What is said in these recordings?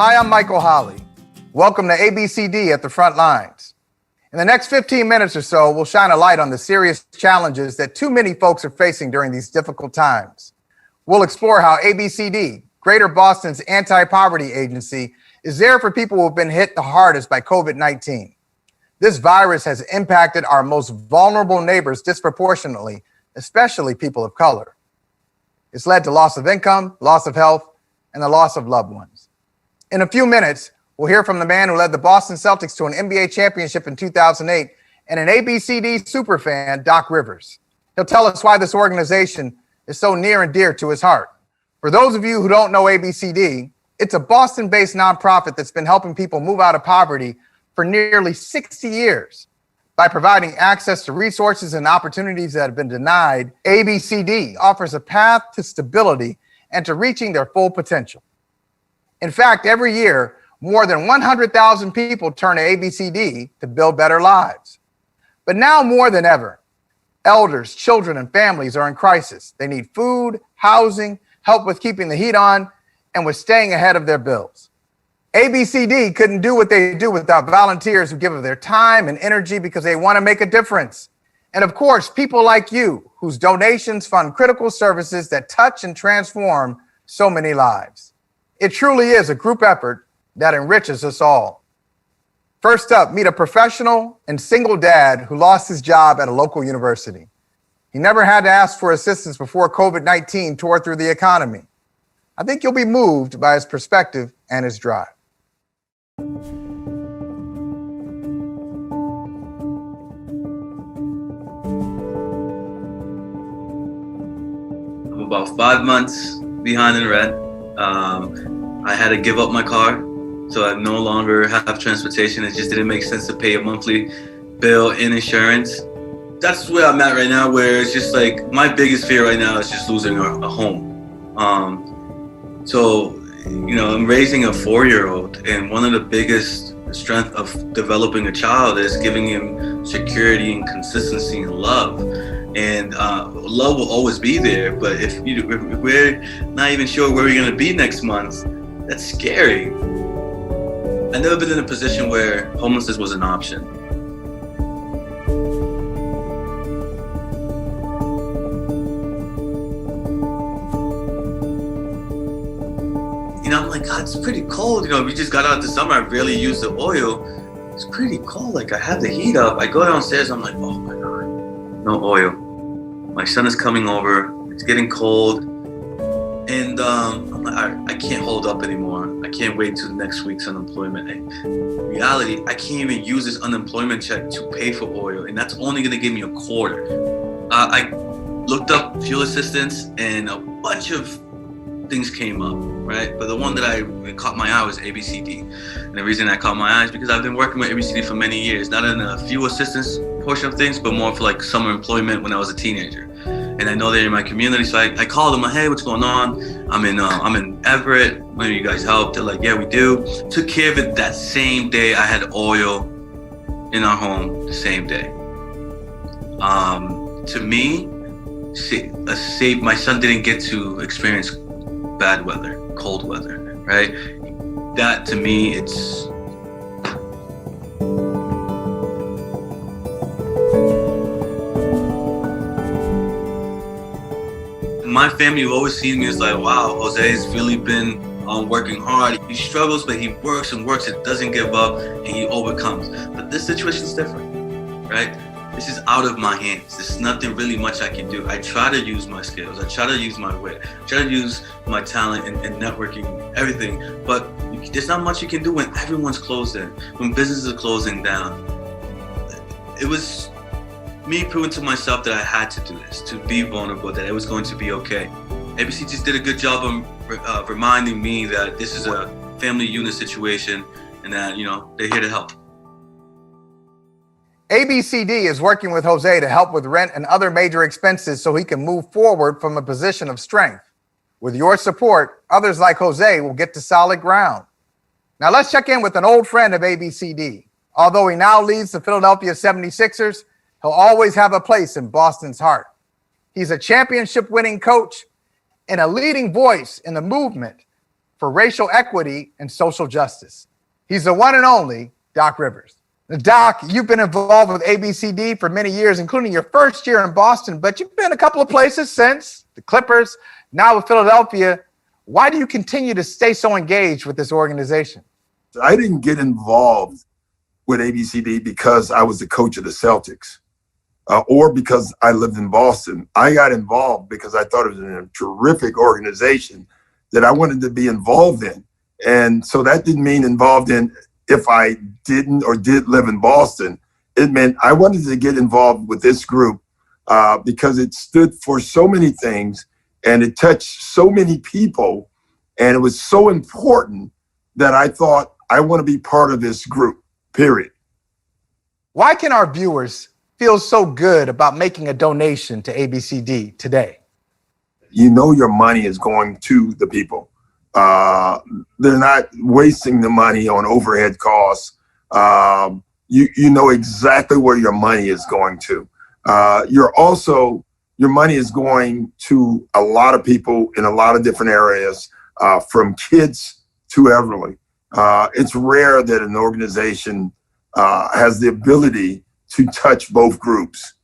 Hi, I'm MICHAEL HOLLEY. Welcome to ABCD at the Frontlines. In the next 15 minutes or so, we'll shine a light on the serious challenges that too many folks are facing during these difficult times. We'll explore how ABCD, Greater Boston's anti-poverty agency, is there for people who have been hit the hardest by COVID-19. This virus has impacted our most vulnerable neighbors disproportionately, especially people of color. It's led to loss of income, loss of health, and the loss of loved ones. In a few minutes, we'll hear from the man who led the Boston Celtics to an NBA championship in 2008 and an ABCD superfan, Doc Rivers. He'll tell us why this organization is so near and dear to his heart. For those of you who don't know ABCD, it's a Boston-based nonprofit that's been helping people move out of poverty for nearly 60 years. By providing access to resources and opportunities that have been denied, ABCD offers a path to stability and to reaching their full potential. In fact, every year, more than 100,000 people turn to ABCD to build better lives. But now more than ever, elders, children, and families are in crisis. They need food, housing, help with keeping the heat on, and with staying ahead of their bills. ABCD couldn't do what they do without volunteers who give of their time and energy because they want to make a difference. And of course, people like you, whose donations fund critical services that touch and transform so many lives. It truly is a group effort that enriches us all. First up, meet a professional and single dad who lost his job at a local university. He never had to ask for assistance before COVID-19 tore through the economy. I think you'll be moved by his perspective and his drive. I'm about 5 months behind in rent. I had to give up my car, so I no longer have transportation. It just didn't make sense to pay a monthly bill and insurance. That's where I'm at right now, where it's just like my biggest fear right now is just losing a home. So, you know, I'm raising a 4-year-old, and one of the biggest strength of developing a child is giving him security and consistency and love. And love will always be there, but if we're not even sure where we're gonna be next month, that's scary. I've never been in a position where homelessness was an option. You know, I'm like, God, it's pretty cold. You know, we just got out this summer. I rarely use the oil. It's pretty cold. Like, I have the heat up. I go downstairs. I'm like, oh my God, no oil. My son is coming over. It's getting cold. And I'm like, I can't hold up anymore. I can't wait till next week's unemployment. In reality, I can't even use this unemployment check to pay for oil. And that's only going to give me a quarter. I looked up fuel assistance and a bunch of things came up, right? But the one that caught my eye was ABCD. And the reason I caught my eye is because I've been working with ABCD for many years, not in the fuel assistance portion of things, but more for like summer employment when I was a teenager. And I know they're in my community, so I called them, hey, what's going on? I'm in Everett, maybe you guys help? They're like, yeah, we do. Took care of it that same day. I had oil in our home the same day. To me, my son didn't get to experience bad weather, cold weather, right? That to me, it's my family will always see me as like, wow, Jose's really been working hard. He struggles, but he works and works and doesn't give up, and he overcomes. But this situation is different, right? This is out of my hands. There's nothing really much I can do. I try to use my skills. I try to use my wit. I try to use my talent and networking, everything. But there's not much you can do when everyone's closed in, when businesses are closing down. It was me proving to myself that I had to do this, to be vulnerable, that it was going to be okay. ABC just did a good job of reminding me that this is a family unit situation and that, you know, they're here to help. ABCD is working with Jose to help with rent and other major expenses so he can move forward from a position of strength. With your support, others like Jose will get to solid ground. Now let's check in with an old friend of ABCD. Although he now leads the Philadelphia 76ers, he'll always have a place in Boston's heart. He's a championship-winning coach and a leading voice in the movement for racial equity and social justice. He's the one and only Doc Rivers. Now, Doc, you've been involved with ABCD for many years, including your first year in Boston, but you've been a couple of places since, the Clippers, now with Philadelphia. Why do you continue to stay so engaged with this organization? I didn't get involved with ABCD because I was the coach of the Celtics or because I lived in Boston. I got involved because I thought it was a terrific organization that I wanted to be involved in. And so that didn't mean involved in if I didn't or did live in Boston. It meant I wanted to get involved with this group because it stood for so many things and it touched so many people. And it was so important that I thought I want to be part of this group, period. Why can our viewers feel so good about making a donation to ABCD today? You know your money is going to the people. They're not wasting the money on overhead costs. You know exactly where your money is going to. Your money is going to a lot of people in a lot of different areas, from kids to elderly. It's rare that an organization has the ability to touch both groups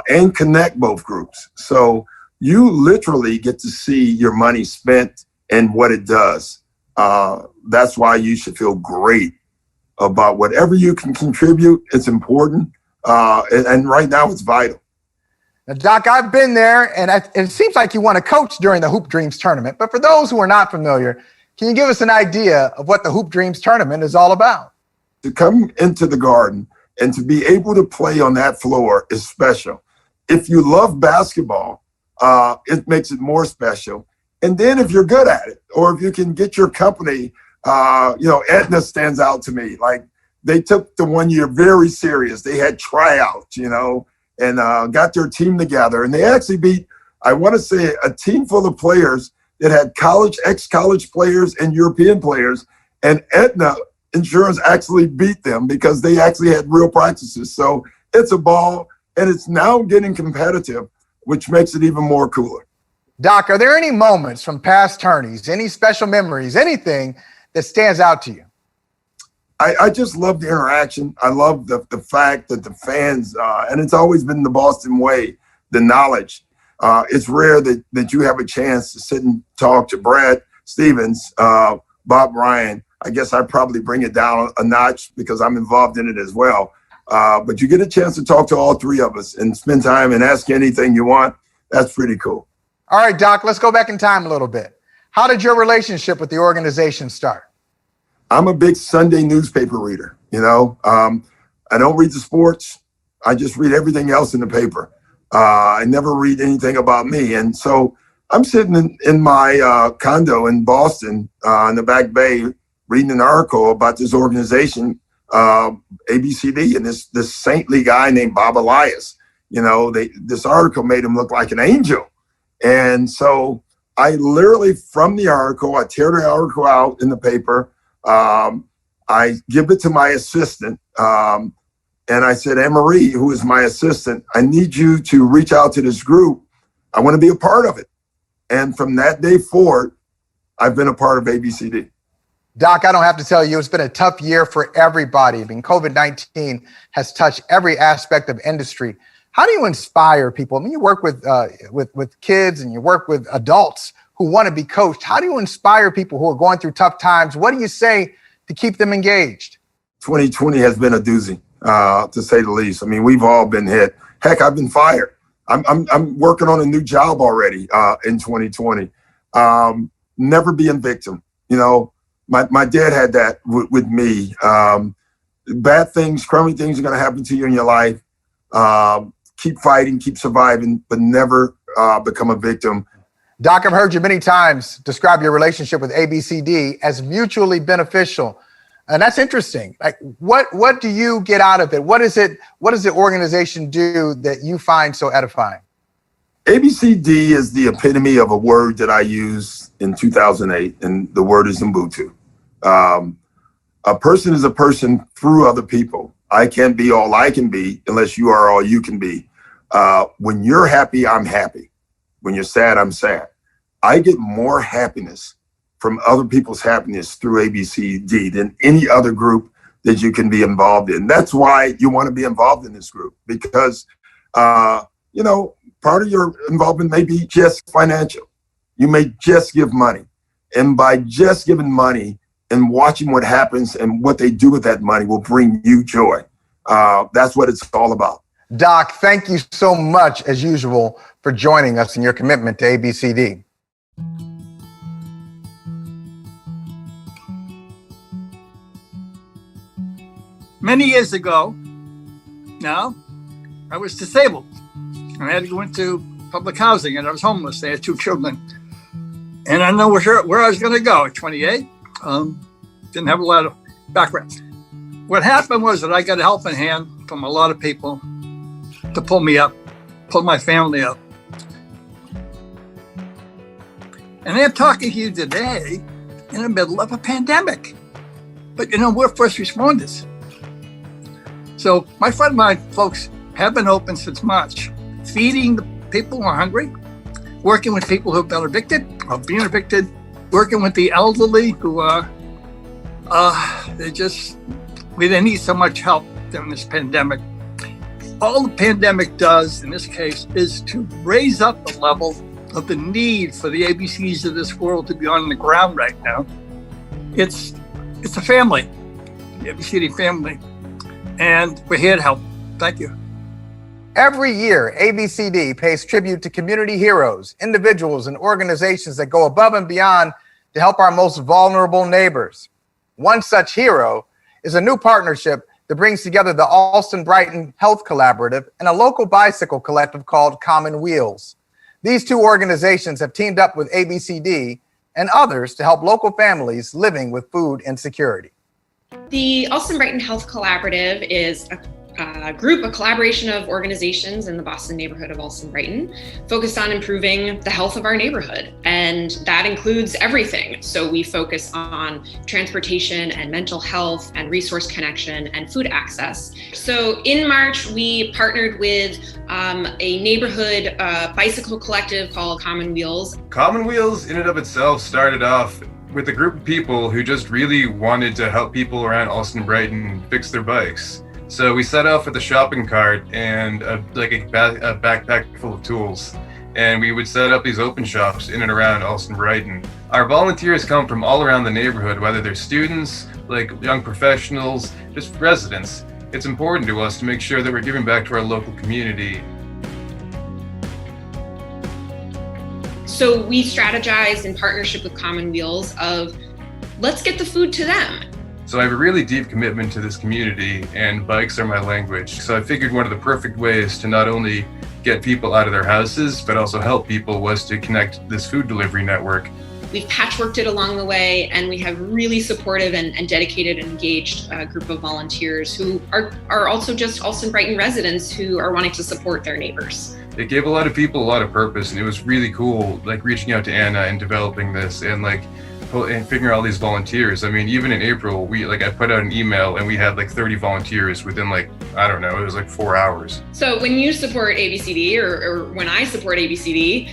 and connect both groups. So you literally get to see your money spent and what it does. That's why you should feel great about whatever you can contribute. It's important. And right now it's vital. Now, Doc, I've been there, and it seems like you won a coach during the Hoop Dreams tournament. But for those who are not familiar, can you give us an idea of what the Hoop Dreams tournament is all about? To come into the Garden and to be able to play on that floor is special. If you love basketball, it makes it more special. And then if you're good at it, or if you can get your company, Aetna stands out to me. Like, they took the 1 year very serious. They had tryouts, and got their team together. And they actually beat, I want to say, a team full of players that had ex-college players and European players. And Aetna Insurance actually beat them because they actually had real practices. So it's a ball, and it's now getting competitive, which makes it even more cooler. Doc, are there any moments from past tourneys, any special memories, anything that stands out to you? I just love the interaction. I love the fact that the fans, and it's always been the Boston way, the knowledge. It's rare that you have a chance to sit and talk to Brad Stevens, Bob Ryan. I guess I probably bring it down a notch because I'm involved in it as well. But you get a chance to talk to all three of us and spend time and ask anything you want. That's pretty cool. All right, Doc, let's go back in time a little bit. How did your relationship with the organization start? I'm a big Sunday newspaper reader. I don't read the sports. I just read everything else in the paper. I never read anything about me. And so I'm sitting in my condo in Boston in the Back Bay reading an article about this organization, ABCD, and this saintly guy named Bob Elias. This article made him look like an angel. And so I literally, from the article, I tear the article out in the paper. I give it to my assistant. And I said, Anne-Marie, who is my assistant, I need you to reach out to this group. I want to be a part of it. And from that day forward, I've been a part of ABCD. Doc, I don't have to tell you, it's been a tough year for everybody. COVID-19 has touched every aspect of industry. How do you inspire people? You work with kids and you work with adults who want to be coached. How do you inspire people who are going through tough times? What do you say to keep them engaged? 2020 has been a doozy, to say the least. We've all been hit. Heck, I've been fired. I'm working on a new job already in 2020. Never being victim. My dad had that with me. Bad things, crummy things are going to happen to you in your life. Keep fighting, keep surviving, but never become a victim. Doc, I've heard you many times describe your relationship with ABCD as mutually beneficial. And that's interesting. Like, what do you get out of it? What does the organization do that you find so edifying? ABCD is the epitome of a word that I used in 2008, and the word is Ubuntu. A person is a person through other people. I can't be all I can be unless you are all you can be. When you're happy, I'm happy. When you're sad, I'm sad. I get more happiness from other people's happiness through ABCD than any other group that you can be involved in. That's why you want to be involved in this group, because, you know, part of your involvement may be just financial. You may just give money. And by just giving money and watching what happens and what they do with that money will bring you joy. That's what it's all about. Doc, thank you so much, as usual, for joining us and your commitment to ABCD. Many years ago, now, I was disabled. I had to go into public housing, and I was homeless. I had 2 children. And I didn't know where I was going to go at 28. Didn't have a lot of background. What happened was that I got a helping hand from a lot of people to pull me up, pull my family up. And I'm talking to you today in the middle of a pandemic. But, you know, we're first responders. So my frontline folks have been open since March, feeding the people who are hungry, working with people who have been evicted or being evicted, working with the elderly who are, they need so much help during this pandemic. All the pandemic does in this case is to raise up the level of the need for the ABCs of this world to be on the ground right now. It's a family, the ABCD family, and we're here to help. Thank you. Every year, ABCD pays tribute to community heroes, individuals and organizations that go above and beyond to help our most vulnerable neighbors. One such hero is a new partnership that brings together the Alston-Brighton Health Collaborative and a local bicycle collective called Common Wheels. These 2 organizations have teamed up with ABCD and others to help local families living with food insecurity. The Alston-Brighton Health Collaborative is a collaboration of organizations in the Boston neighborhood of Alston-Brighton focused on improving the health of our neighborhood. And that includes everything. So we focus on transportation and mental health and resource connection and food access. So in March, we partnered with a neighborhood bicycle collective called Common Wheels. Common Wheels in and of itself started off with a group of people who just really wanted to help people around Alston-Brighton fix their bikes. So we set off with a shopping cart and a backpack full of tools. And we would set up these open shops in and around Alston-Brighton. Our volunteers come from all around the neighborhood, whether they're students, like young professionals, just residents. It's important to us to make sure that we're giving back to our local community. So we strategized in partnership with Common Wheels of, let's get the food to them. So I have a really deep commitment to this community, and bikes are my language. So I figured one of the perfect ways to not only get people out of their houses, but also help people was to connect this food delivery network. We've patchworked it along the way, and we have really supportive and dedicated and engaged group of volunteers who are also just Alston-Brighton residents who are wanting to support their neighbors. It gave a lot of people a lot of purpose, and it was really cool, like reaching out to Anna and developing this and figuring out all these volunteers. I mean, even in April, I put out an email and we had like 30 volunteers within it was like 4 hours. So when you support ABCD or when I support ABCD,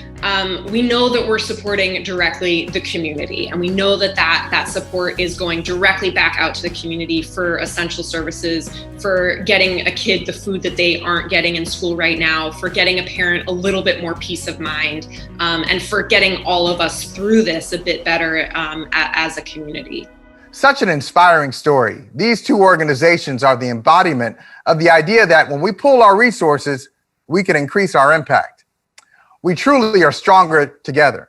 we know that we're supporting directly the community, and we know that support is going directly back out to the community for essential services, for getting a kid the food that they aren't getting in school right now, for getting a parent a little bit more peace of mind, and for getting all of us through this a bit better as a community. Such an inspiring story. These 2 organizations are the embodiment of the idea that when we pool our resources, we can increase our impact. We truly are stronger together.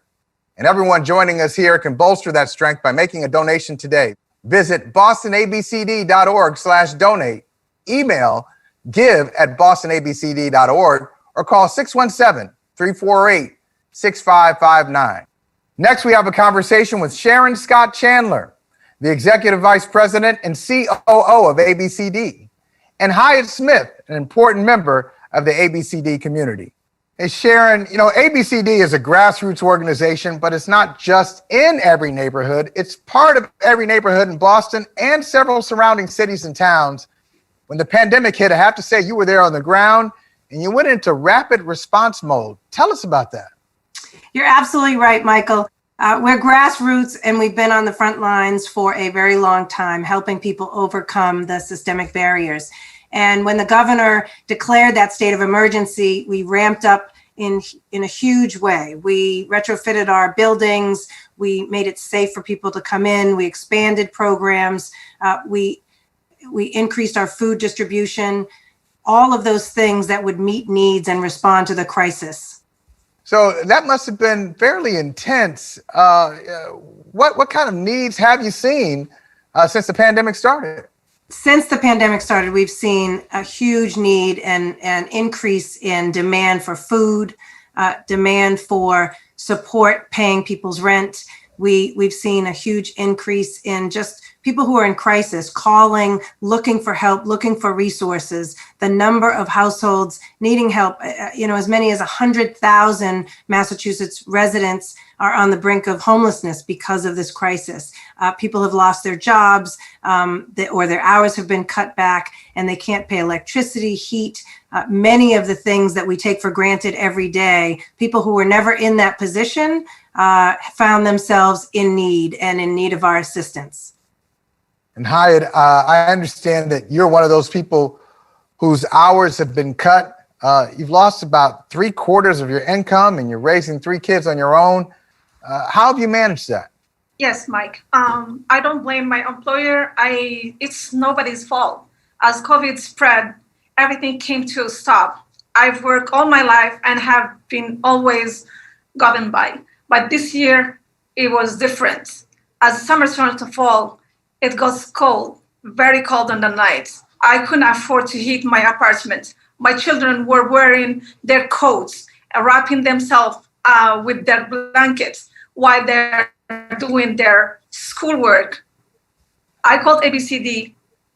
And everyone joining us here can bolster that strength by making a donation today. Visit bostonabcd.org/donate, email give@bostonabcd.org, or call 617-348-6559. Next, we have a conversation with Sharon Scott-Chandler, the Executive Vice President and COO of ABCD, and Hyatt Smith, an important member of the ABCD community. Hey, Sharon, ABCD is a grassroots organization, but it's not just in every neighborhood. It's part of every neighborhood in Boston and several surrounding cities and towns. When the pandemic hit, I have to say you were there on the ground and you went into rapid response mode. Tell us about that. You're absolutely right, Michael. We're grassroots, and we've been on the front lines for a very long time, helping people overcome the systemic barriers. And when the governor declared that state of emergency, we ramped up in a huge way. We retrofitted our buildings. We made it safe for people to come in. We expanded programs. We increased our food distribution, all of those things that would meet needs and respond to the crisis. So that must have been fairly intense. What kind of needs have you seen since the pandemic started? Since the pandemic started, we've seen a huge need and an increase in demand for food, demand for support paying people's rent. We've seen a huge increase in just people who are in crisis, calling, looking for help, looking for resources. The number of households needing help, as many as 100,000 Massachusetts residents are on the brink of homelessness because of this crisis. People have lost their jobs, or their hours have been cut back, and they can't pay electricity, heat, many of the things that we take for granted every day. People who were never in that position found themselves in need and in need of our assistance. And Hyatt, I understand that you're one of those people whose hours have been cut. You've lost about 3/4 of your income, and you're raising 3 kids on your own. How have you managed that? Yes, Mike. I don't blame my employer. It's nobody's fault. As COVID spread, everything came to a stop. I've worked all my life and have been always gotten by. But this year, it was different. As summer started to fall, it got cold, very cold in the nights. I couldn't afford to heat my apartment. My children were wearing their coats, wrapping themselves with their blankets while they're doing their schoolwork. I called ABCD.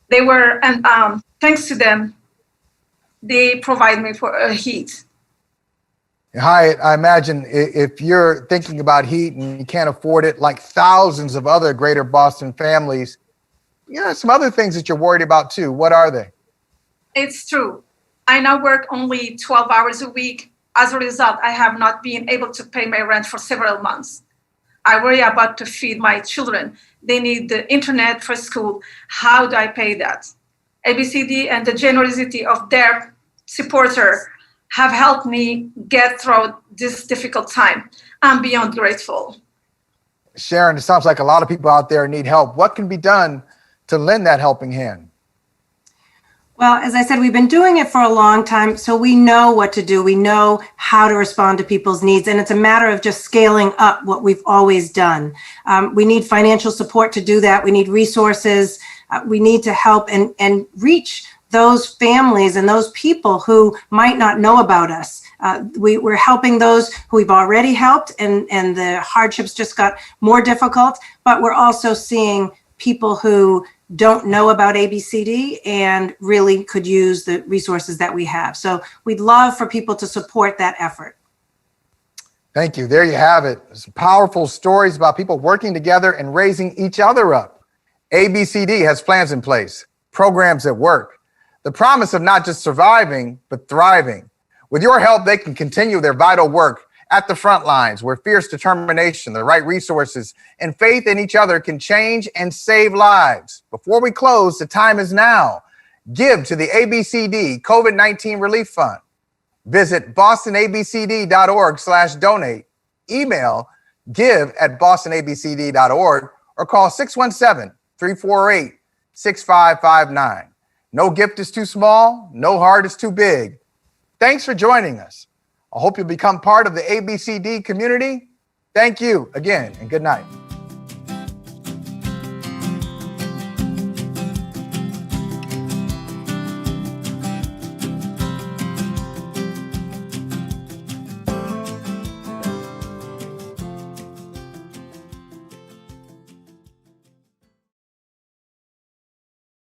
They were, and thanks to them, they provide me for heat. Hyatt, I imagine if you're thinking about heat and you can't afford it, like thousands of other greater Boston families, some other things that you're worried about too. What are they? It's true. I now work only 12 hours a week. As a result, I have not been able to pay my rent for several months. I worry about to feed my children. They need the internet for school. How do I pay that? ABCD and the generosity of their supporter have helped me get through this difficult time. I'm beyond grateful. Sharon, it sounds like a lot of people out there need help. What can be done to lend that helping hand? Well, as I said, we've been doing it for a long time, so we know what to do. We know how to respond to people's needs, and it's a matter of just scaling up what we've always done. We need financial support to do that. We need resources. We need to help and reach those families and those people who might not know about us. We're helping those who we've already helped, and the hardships just got more difficult, but we're also seeing people who don't know about ABCD and really could use the resources that we have. So we'd love for people to support that effort. Thank you. There you have it. Some powerful stories about people working together and raising each other up. ABCD has plans in place, programs that work. The promise of not just surviving, but thriving. With your help, they can continue their vital work at the front lines, where fierce determination, the right resources, and faith in each other can change and save lives. Before we close, the time is now. Give to the ABCD COVID-19 Relief Fund. Visit bostonabcd.org/donate. Email give@bostonabcd.org or call 617-348-6559. No gift is too small, no heart is too big. Thanks for joining us. I hope you'll become part of the ABCD community. Thank you again, and good night.